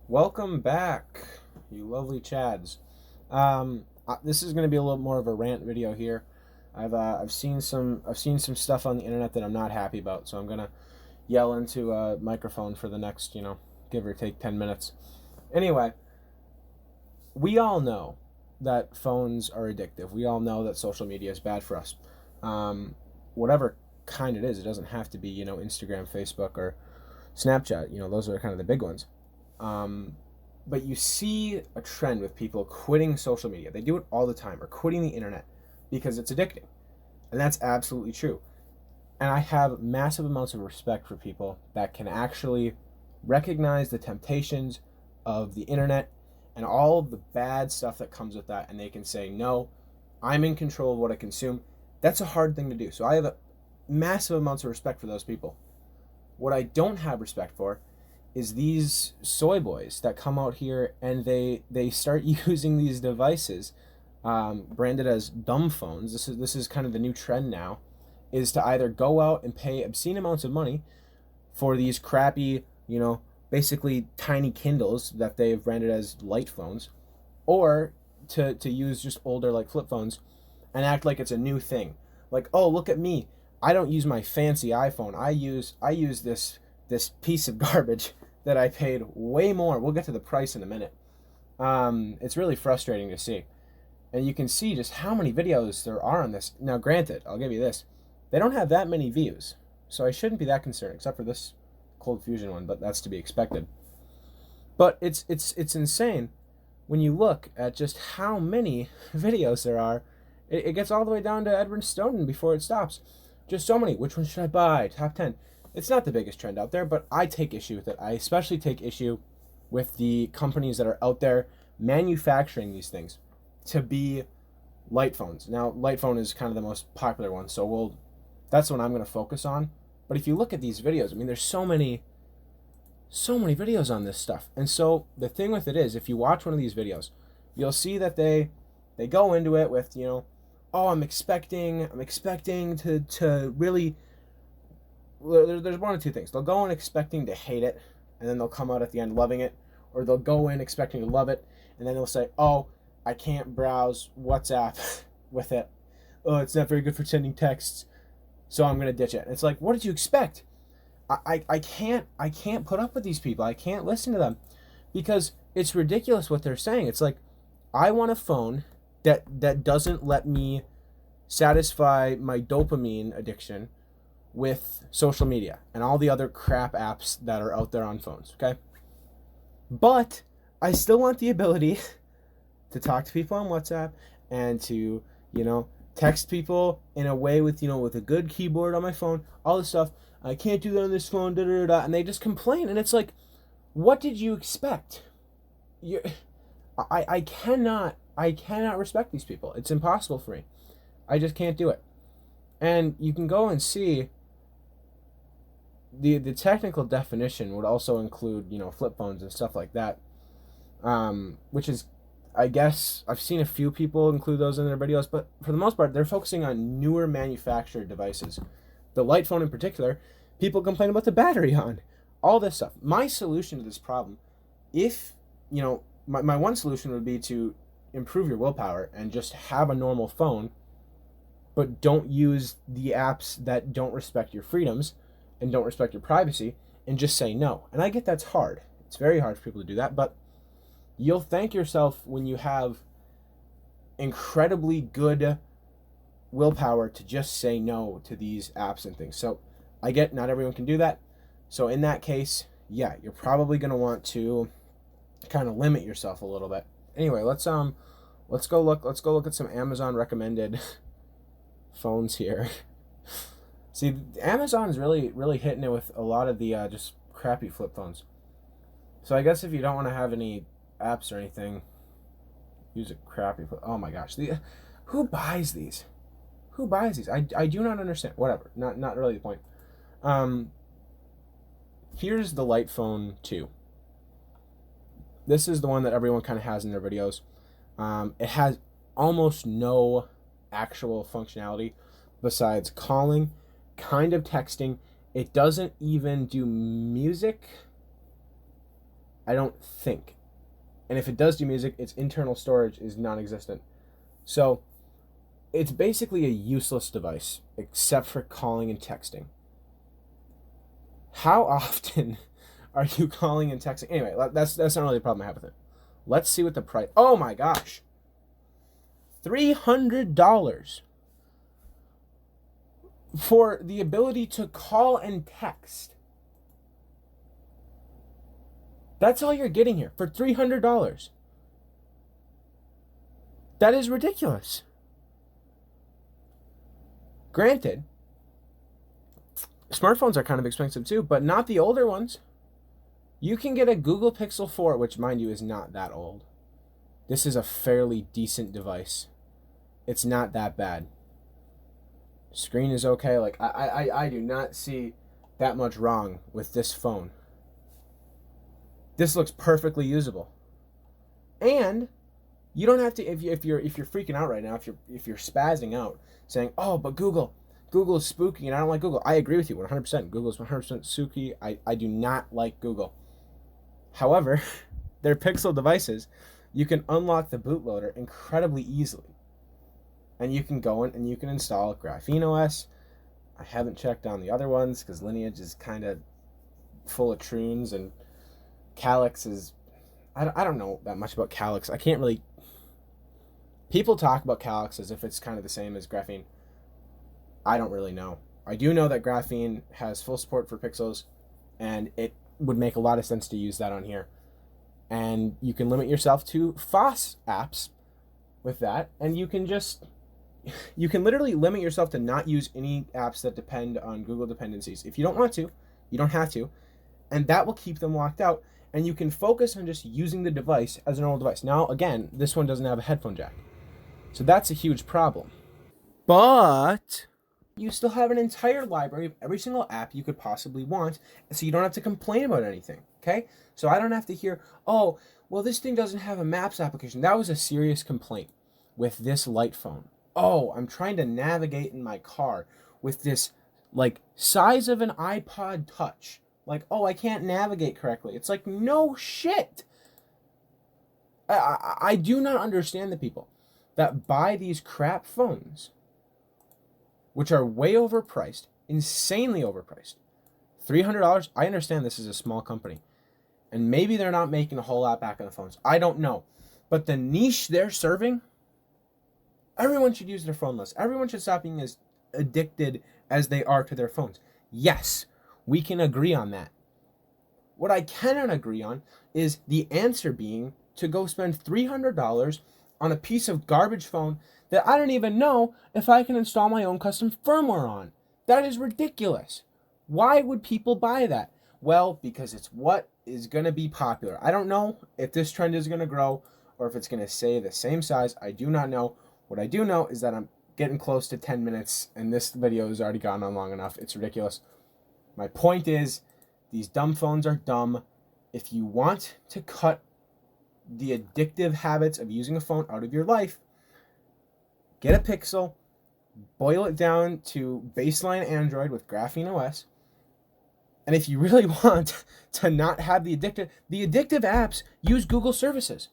Welcome back, you lovely Chads. This is going to be a little more of a rant video here. I've seen some stuff on the internet that I'm not happy about, so I'm gonna yell into a microphone for the next give or take 10 minutes. Anyway, we all know that phones are addictive. We all know that social media is bad for us. Um, Whatever kind it is, it doesn't have to be Instagram, Facebook, or Snapchat. Those are kind of the big ones. Um, but you see a trend with people quitting social media. They do it all the time, or quitting the internet because it's addicting. And that's absolutely true. And I have massive amounts of respect for people that can actually recognize the temptations of the internet and all of the bad stuff that comes with that. And they can say, no, I'm in control of what I consume. That's a hard thing to do. So I have a massive amounts of respect for those people. What I don't have respect for is these soy boys that come out here and they start using these devices, branded as dumb phones. This is kind of the new trend now, is to either go out and pay obscene amounts of money for these crappy, basically tiny Kindles that they've branded as light phones, or to use just older like flip phones and act like it's a new thing. Like, oh, look at me. I don't use my fancy iPhone. I use this piece of garbage that I paid way more. We'll get to the price in a minute. It's really frustrating to see. And you can see just how many videos there are on this. Now, granted, I'll give you this. They don't have that many views, so I shouldn't be that concerned, except for this Cold Fusion one, but that's to be expected. But it's insane when you look at just how many videos there are. It gets all the way down to Edward Snowden before it stops. Just so many. Which one should I buy? Top 10. It's not the biggest trend out there, but I take issue with it. I especially take issue with the companies that are out there manufacturing these things to be light phones. Now, light phone is kind of the most popular one, so that's what I'm going to focus on. But if you look at these videos, I mean, there's so many videos on this stuff. And so the thing with it is, if you watch one of these videos, you'll see that they go into it with, oh, I'm expecting to really. There's one of two things. They'll go in expecting to hate it, and then they'll come out at the end loving it, or they'll go in expecting to love it, and then they'll say, oh, I can't browse WhatsApp with it. Oh, it's not very good for sending texts, so I'm gonna ditch it. And it's like, what did you expect? I can't put up with these people. I can't listen to them because it's ridiculous what they're saying. It's like, I want a phone that doesn't let me satisfy my dopamine addiction with social media and all the other crap apps that are out there on phones, okay? But I still want the ability to talk to people on WhatsApp and to, text people in a way with a good keyboard on my phone, all this stuff. I can't do that on this phone, da da da, and they just complain, and it's like, what did you expect? You, I cannot respect these people. It's impossible for me. I just can't do it. And you can go and see the technical definition would also include flip phones and stuff like that, which is, I guess, I've seen a few people include those in their videos, but for the most part they're focusing on newer manufactured devices. The light phone in particular, people complain about the battery on, all this stuff. My solution to this problem, if my one solution would be to improve your willpower and just have a normal phone, but don't use the apps that don't respect your freedoms and don't respect your privacy, and just say no. And I get that's hard. It's very hard for people to do that, but you'll thank yourself when you have incredibly good willpower to just say no to these apps and things. So I get not everyone can do that. So in that case, yeah, you're probably going to want to kind of limit yourself a little bit. Anyway, let's go look at some Amazon recommended phones here. See, Amazon's really hitting it with a lot of the just crappy flip phones. So I guess if you don't want to have any apps or anything, use a crappy flip. Oh my gosh, who buys these? Who buys these? I do not understand. Whatever, not really the point. Here's the Light Phone 2. This is the one that everyone kind of has in their videos. It has almost no actual functionality besides calling, kind of texting. It doesn't even do music. I don't think. And if it does do music, its internal storage is non-existent. So it's basically a useless device, except for calling and texting. How often are you calling and texting? Anyway, that's not really the problem I have with it. Let's see what the price... Oh my gosh. $300 for the ability to call and text. That's all you're getting here for $300. That is ridiculous. Granted, smartphones are kind of expensive too, but not the older ones. You can get a Google Pixel 4, which, mind you, is not that old. This is a fairly decent device. It's not that bad. Screen is okay. Like, I do not see that much wrong with this phone. This looks perfectly usable. And you don't have to, if you're freaking out right now, if you're spazzing out, saying, "Oh, but Google is spooky and I don't like Google." I agree with you 100%. Google is 100% spooky. I do not like Google. However, their Pixel devices, you can unlock the bootloader incredibly easily. And you can go in and you can install Graphene OS. I haven't checked on the other ones because Lineage is kind of full of troons, and Calyx is... I don't know that much about Calyx. I can't really... People talk about Calyx as if it's kind of the same as Graphene. I don't really know. I do know that Graphene has full support for Pixels, and it would make a lot of sense to use that on here. And you can limit yourself to FOSS apps with that, and you can literally limit yourself to not use any apps that depend on Google dependencies. If you don't want to, you don't have to, and that will keep them locked out, and you can focus on just using the device as a normal device. Now, again, this one doesn't have a headphone jack, so that's a huge problem. But you still have an entire library of every single app you could possibly want, so you don't have to complain about anything, okay? So I don't have to hear, "Oh, well, this thing doesn't have a Maps application." That was a serious complaint with this light phone. "Oh, I'm trying to navigate in my car with this, like, size of an iPod Touch. Like, oh, I can't navigate correctly." It's like, no shit. I do not understand the people that buy these crap phones, which are way overpriced, insanely overpriced. $300, I understand this is a small company, and maybe they're not making a whole lot back on the phones. I don't know. But the niche they're serving, everyone should use their phone less. Everyone should stop being as addicted as they are to their phones. Yes, we can agree on that. What I cannot agree on is the answer being to go spend $300 on a piece of garbage phone that I don't even know if I can install my own custom firmware on. That is ridiculous. Why would people buy that? Well, because it's what is going to be popular. I don't know if this trend is going to grow or if it's going to stay the same size. I do not know. What I do know is that I'm getting close to 10 minutes, and this video has already gone on long enough. It's ridiculous. My point is, these dumb phones are dumb. If you want to cut the addictive habits of using a phone out of your life, get a Pixel, boil it down to baseline Android with Graphene OS, and if you really want to not have the addictive apps, use Google services.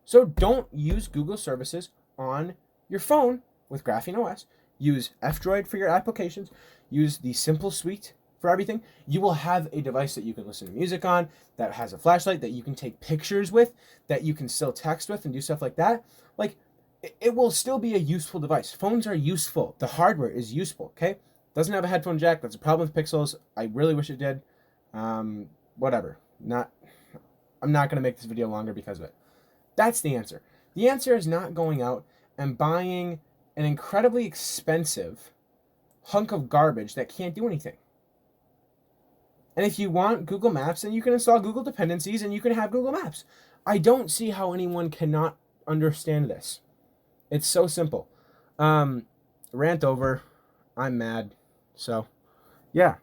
So don't use Google services on your phone with Graphene OS. Use F-Droid for your applications. Use the Simple Suite for everything. You will have a device that you can listen to music on, that has a flashlight, that you can take pictures with, that you can still text with and do stuff like that. Like, it will still be a useful device. Phones are useful. The hardware is useful, okay? Doesn't have a headphone jack. That's a problem with Pixels. I really wish it did. Whatever. I'm not going to make this video longer because of it. That's the answer. The answer is not going out and buying an incredibly expensive hunk of garbage that can't do anything. And if you want Google Maps, then you can install Google dependencies and you can have Google Maps. I don't see how anyone cannot understand this. It's so simple. Rant over. I'm mad. So, yeah.